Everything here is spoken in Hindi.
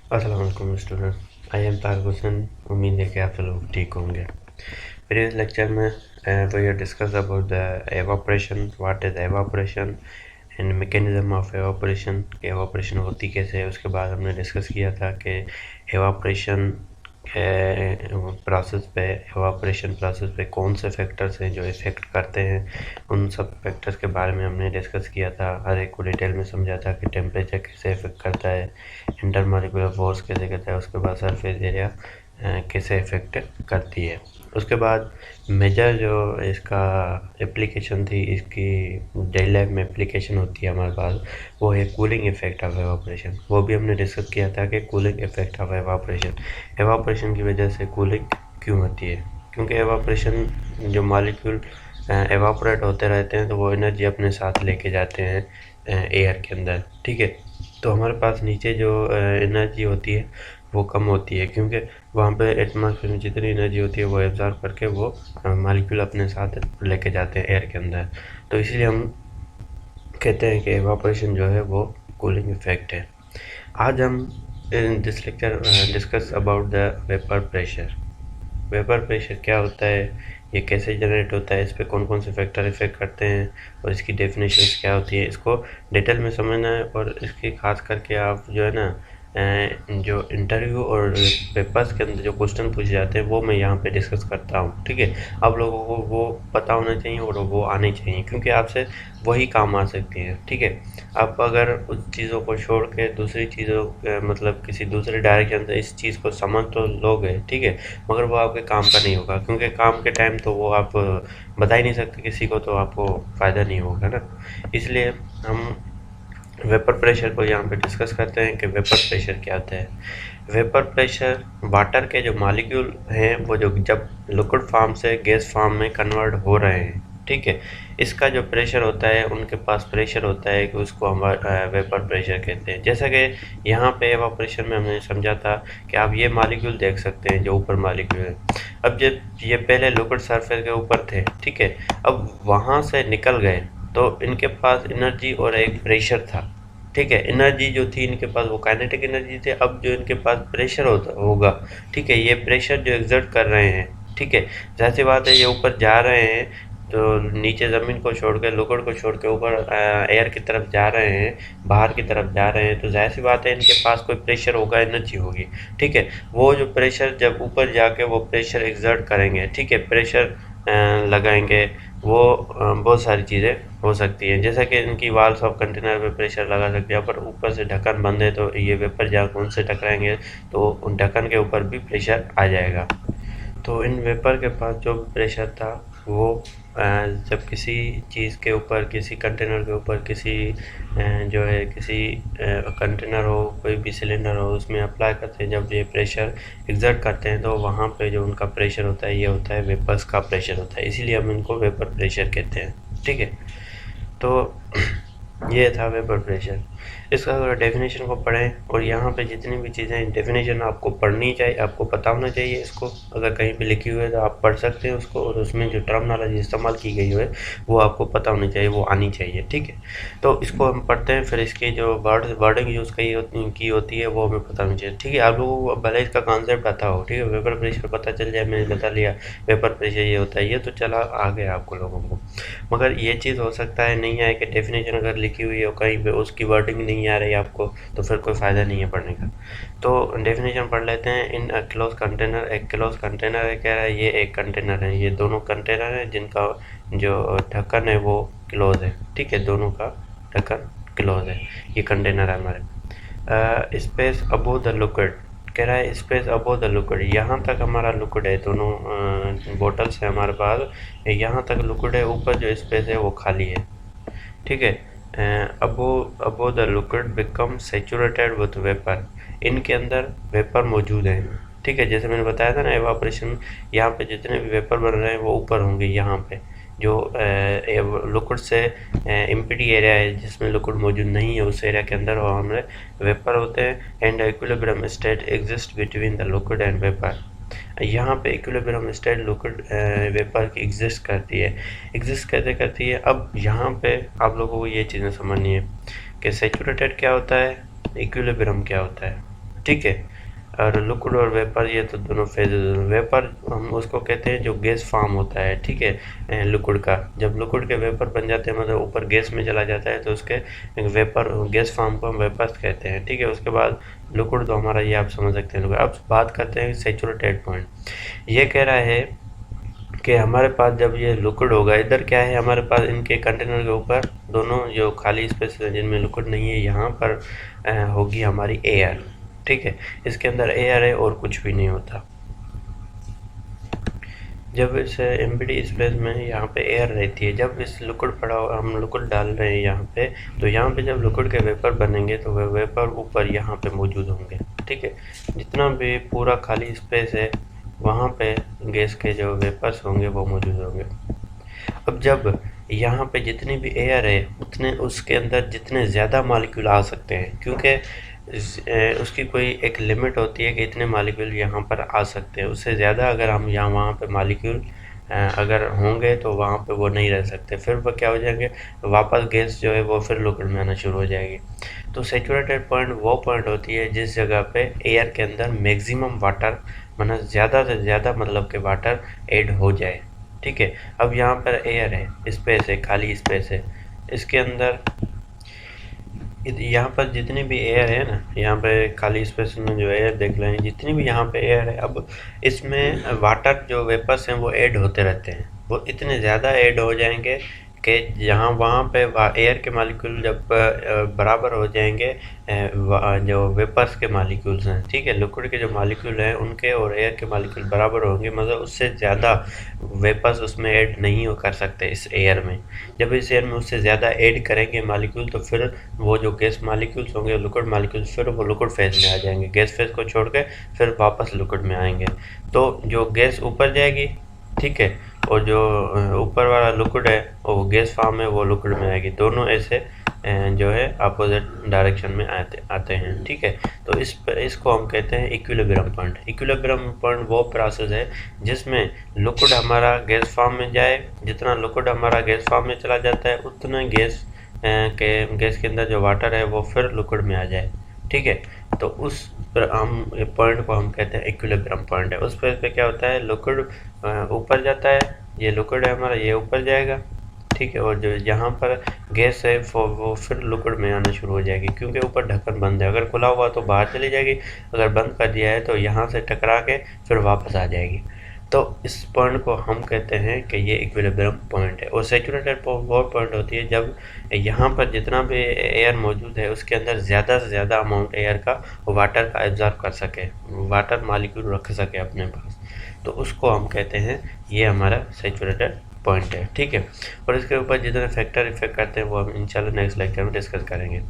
अस्सलाम वालेकुम student. I am Tariq Hussain. उम्मीद है कि आप लोग ठीक होंगे। प्रीवियस लेक्चर में we have discuss about the evaporation, what is evaporation and mechanism of evaporation. Evaporation होती कैसे है। उसके बाद हमने डिस्कस किया था कि एवापोरेशन प्रोसेस पे कौन से फैक्टर्स हैं जो इफ़ेक्ट करते हैं। उन सब फैक्टर्स के बारे में हमने डिस्कस किया था। हर एक को डिटेल में समझा था कि टेम्परेचर कैसे इफ़ेक्ट करता है, इंटरमॉलिक्यूलर फोर्स कैसे करता है, उसके बाद सरफेस एरिया कैसे इफ़ेक्ट करती है। उसके बाद मेजर जो इसका एप्लीकेशन थी, इसकी डेली लाइफ में एप्लीकेशन होती है हमारे पास, वो है कूलिंग इफेक्ट ऑफ एवापोरेशन। वो भी हमने डिस्कस किया था कि cooling effect of evaporation, evaporation की वजह से कूलिंग क्यों होती है। क्योंकि एवापोरेशन जो मॉलिक्यूल एवापोरेट होते रहते हैं तो वो एनर्जी अपने साथ लेके जाते हैं एयर के अंदर। ठीक है, तो हमारे पास नीचे जो एनर्जी होती है वो कम होती है, क्योंकि वहाँ पे एटमॉस्फेयर में जितनी एनर्जी होती है वो एब्जॉर्ब करके वो मॉलिक्यूल अपने साथ लेके जाते हैं एयर के अंदर। तो इसलिए हम कहते हैं कि एवापोरेशन जो है वो कूलिंग इफेक्ट है। आज हम in this lecture discuss about the vapour pressure. Vapour pressure क्या होता है, ये कैसे जनरेट होता है, इस पर कौन कौन से फैक्टर इफेक्ट करते हैं और इसकी डेफिनेशन क्या होती है, इसको डिटेल में समझना है। और इसकी खास करके आप जो है ना जो इंटरव्यू और पेपर्स के अंदर जो क्वेश्चन पूछे जाते हैं वो मैं यहाँ पे डिस्कस करता हूँ। ठीक है, आप लोगों को वो पता होना चाहिए और वो आने चाहिए, क्योंकि आपसे वही काम आ सकती है। ठीक है, आप अगर उस चीज़ों को छोड़ के दूसरी चीज़ों मतलब किसी दूसरे डायरेक्शन से इस चीज़ को समझ तो लोगे, ठीक है, मगर वो आपके काम का नहीं होगा, क्योंकि काम के टाइम तो वो आप बता ही नहीं सकते किसी को, तो आपको फ़ायदा नहीं होगा ना। इसलिए हम वेपर प्रेशर को यहाँ पे डिस्कस करते हैं कि वेपर प्रेशर क्या होता है। वेपर प्रेशर वाटर के जो मॉलिक्यूल हैं वो जो जब लिक्विड फॉर्म से गैस फॉर्म में कन्वर्ट हो रहे हैं, ठीक है, इसका जो प्रेशर होता है, उनके पास प्रेशर होता है कि उसको हम वेपर प्रेशर कहते हैं। जैसा कि यहाँ पे एवापोरेशन में हमने समझा था कि आप ये मॉलिक्यूल देख सकते हैं जो ऊपर मॉलिक्यूल है। अब जब ये पहले लिक्विड सरफेस के ऊपर थे, ठीक है, अब वहाँ से निकल गए तो इनके पास एनर्जी और एक प्रेशर था। ठीक है, एनर्जी जो थी इनके पास वो काइनेटिक एनर्जी थी। अब जो इनके पास प्रेशर होगा, ठीक है, ये प्रेशर जो एग्जर्ट कर रहे हैं, ठीक है, जाहिर सी बात है ये ऊपर जा रहे हैं, तो नीचे ज़मीन को छोड़ के, लिक्विड को छोड़ के ऊपर एयर की तरफ जा रहे हैं, बाहर की तरफ जा रहे हैं, तो जाहिर सी बात है इनके पास कोई प्रेशर होगा, एनर्जी होगी। ठीक है, वो जो प्रेशर जब ऊपर जाके वो प्रेशर एग्जर्ट करेंगे, ठीक है, प्रेशर लगाएंगे, वो बहुत सारी चीज़ें हो सकती हैं। जैसा कि इनकी वाल्स ऑफ कंटेनर पे प्रेशर लगा सकते हैं, पर ऊपर से ढक्कन बंद है तो ये वेपर जहाँ उनसे टकराएंगे तो उन ढक्कन के ऊपर भी प्रेशर आ जाएगा। तो इन वेपर के पास जो भी प्रेशर था वो जब किसी चीज़ के ऊपर, किसी कंटेनर के ऊपर, किसी जो है किसी कंटेनर हो, कोई भी सिलेंडर हो, उसमें अप्लाई करते हैं, जब ये प्रेशर एग्जर्ट करते हैं तो वहाँ पे जो उनका प्रेशर होता है ये होता है वेपर्स का प्रेशर होता है, इसीलिए हम इनको वेपर प्रेशर कहते हैं। ठीक है, तो ये था वेपर प्रेशर। इसका अगर डेफिनेशन को पढ़ें, और यहाँ पे जितनी भी चीज़ें डेफिनेशन आपको पढ़नी चाहिए, आपको पता होना चाहिए। इसको अगर कहीं पे लिखी हुई है तो आप पढ़ सकते हैं उसको, और उसमें जो टर्मिनोलॉजी इस्तेमाल की गई है वो आपको पता होनी चाहिए, वो आनी चाहिए। ठीक है, तो इसको हम पढ़ते हैं, फिर इसकी जो वर्डिंग यूज़ की होती है वो हमें पता होनी चाहिए। ठीक है, आप लोगों को भले इसका कॉन्सेप्ट पता हो, ठीक है, वेपर प्रेशर पता चल जाए, मैंने बता लिया वेपर प्रेशर ये होता है, ये तो चला आ गया आपको लोगों को। मगर ये चीज़ हो सकता है नहीं आए कि डेफिनेशन अगर लिखी हुई है कहीं पे, उसकी वर्डिंग नहीं आ रही आपको, तो फिर कोई फ़ायदा नहीं है पढ़ने का। तो डेफिनेशन पढ़ लेते हैं। इन अ क्लोज कंटेनर, एक क्लोज कंटेनर है, कह रहा है ये एक कंटेनर है, ये दोनों कंटेनर हैं जिनका जो ढक्कन है वो क्लोज है। ठीक है, दोनों का ढक्कन क्लोज है, ये कंटेनर है हमारे। स्पेस अबोव द लिक्विड, कह रहा है स्पेस अबोव द लिक्विड, यहाँ तक हमारा लिक्विड है, दोनों बोटल्स है हमारे पास, यहाँ तक लिक्विड है, ऊपर जो स्पेस है वो खाली है। ठीक है, above the liquid become saturated with vapour, इनके अंदर वेपर मौजूद है। ठीक है, जैसे मैंने बताया था ना एवापोरेशन, यहाँ पे जितने भी वेपर बन रहे हैं वो ऊपर होंगे, यहाँ पे जो लिक्विड से एम्प्टी एरिया है जिसमें लिक्विड मौजूद नहीं है, उस एरिया के अंदर वो हमारे वेपर होते हैं। And equilibrium state exist between the liquid and vapour, यहाँ पे इक्विलिब्रियम स्टेट लिक्विड वेपर की एग्जिस्ट करती है। एग्जिस्ट कैसे करती है, अब यहाँ पे आप लोगों को ये चीज़ें समझनी है कि सैचुरेटेड क्या होता है, इक्विलिब्रियम क्या होता है। ठीक है। और लिक्विड और वेपर ये तो दोनों फेजेज। वेपर हम उसको कहते हैं जो गैस फॉर्म होता है, ठीक है, लिक्विड का। जब लिक्विड के वेपर बन जाते हैं मतलब ऊपर गैस में चला जाता है तो उसके वेपर गैस फॉर्म को हम वेपर्स कहते हैं, ठीक है। उसके बाद लिक्विड तो हमारा ये आप समझ सकते हैं। अब बात करते हैं सैचुरेटेड पॉइंट। ये कह रहा है कि हमारे पास जब ये लिक्विड होगा, इधर क्या है हमारे पास इनके कंटेनर के ऊपर दोनों जो खाली स्पेस है जिनमें लिक्विड नहीं है, यहाँ पर होगी हमारी एयर, ठीक है। इसके अंदर एयर है और कुछ भी नहीं होता। जब इस एम्प्टी स्पेस में यहाँ पे एयर रहती है, जब इस लिक्विड पड़ा हम लिक्विड डाल रहे हैं यहाँ पे, तो यहाँ पे जब लिक्विड के वेपर बनेंगे तो वह वेपर ऊपर यहाँ पे मौजूद होंगे, ठीक है। जितना भी पूरा खाली स्पेस है वहाँ पे गैस के जो वेपर्स होंगे वो मौजूद होंगे। अब जब यहाँ पे जितनी भी एयर है उतने उसके अंदर जितने ज़्यादा मॉलिक्यूल आ सकते हैं, क्योंकि उसकी कोई एक लिमिट होती है कि इतने मॉलिक्यूल यहाँ पर आ सकते हैं। उससे ज़्यादा अगर हम यहाँ वहाँ पे मॉलिक्यूल अगर होंगे तो वहाँ पे वो नहीं रह सकते, फिर वो क्या हो जाएंगे, वापस गैस जो है वो फिर लिक्विड में आना शुरू हो जाएगी। तो सैचुरेटेड पॉइंट वो पॉइंट होती है जिस जगह पे एयर के अंदर मैक्सिमम वाटर, मतलब ज़्यादा से ज़्यादा मतलब कि वाटर ऐड हो जाए, ठीक है। अब यहाँ पर एयर है, स्पेस है, खाली स्पेस है, इसके अंदर यहाँ पर जितनी भी एयर है ना, यहाँ पे खाली स्पेस में जो एयर देख रहे हैं, जितनी भी यहाँ पे एयर है, अब इसमें वाटर जो वेपर्स हैं वो ऐड होते रहते हैं। वो इतने ज़्यादा ऐड हो जाएंगे कि जहाँ वहाँ पे एयर के मालिक्यूल जब बराबर हो जाएंगे जो वेपर्स के मालिक्यूल्स हैं, ठीक है। लिक्विड के जो मालिक्यूल हैं उनके और एयर के मालिक्यूल बराबर होंगे, मतलब उससे ज़्यादा वेपर्स उसमें ऐड नहीं कर सकते इस एयर में। जब इस एयर में उससे ज़्यादा ऐड करेंगे मालिक्यूल तो फिर वो जो गैस मालिक्यूल्स होंगे, लिक्विड मालिक्यूल्स, फिर वो लिक्विड फेज में आ जाएंगे, गैस फेज को छोड़ के फिर वापस लिक्विड में आएंगे। तो जो गैस ऊपर जाएगी, ठीक है, और जो ऊपर वाला लिक्विड है वो गैस फॉर्म है वो लिक्विड में आएगी। दोनों ऐसे जो है अपोजिट डायरेक्शन में आते हैं, ठीक है। तो इसको हम कहते हैं इक्विलिब्रियम पॉइंट। इक्विलिब्रियम पॉइंट वो प्रोसेस है जिसमें लिक्विड हमारा गैस फॉर्म में जाए, जितना लिक्विड हमारा गैस फॉर्म में चला जाता है उतना गैस के अंदर जो वाटर है वो फिर लिक्विड में आ जाए, ठीक है। तो उस हम पॉइंट को हम कहते हैं इक्विलिब्रियम पॉइंट है। उस पे क्या होता है, लिक्विड ऊपर जाता है, ये लिक्विड है हमारा, ये ऊपर जाएगा, ठीक है। और जो यहाँ पर गैस है वो फिर लिक्विड में आना शुरू हो जाएगी, क्योंकि ऊपर ढक्कन बंद है। अगर खुला हुआ तो बाहर चली जाएगी, अगर बंद कर दिया है तो यहाँ से टकरा के फिर वापस आ जाएगी। तो इस पॉइंट को हम कहते हैं कि ये इक्विलिब्रियम पॉइंट है। और सैचुरेटेड वो पॉइंट होती है जब यहाँ पर जितना भी एयर मौजूद है उसके अंदर ज़्यादा से ज़्यादा अमाउंट एयर का वाटर का एब्जॉर्ब कर सके, वाटर मॉलिक्यूल रख सके अपने पास, तो उसको हम कहते हैं ये हमारा सैचुरेटेड पॉइंट है, ठीक है। और इसके ऊपर जितने फैक्टर इफेक्ट करते हैं वो हम इंशाल्लाह नेक्स्ट लेक्चर में डिस्कस करेंगे।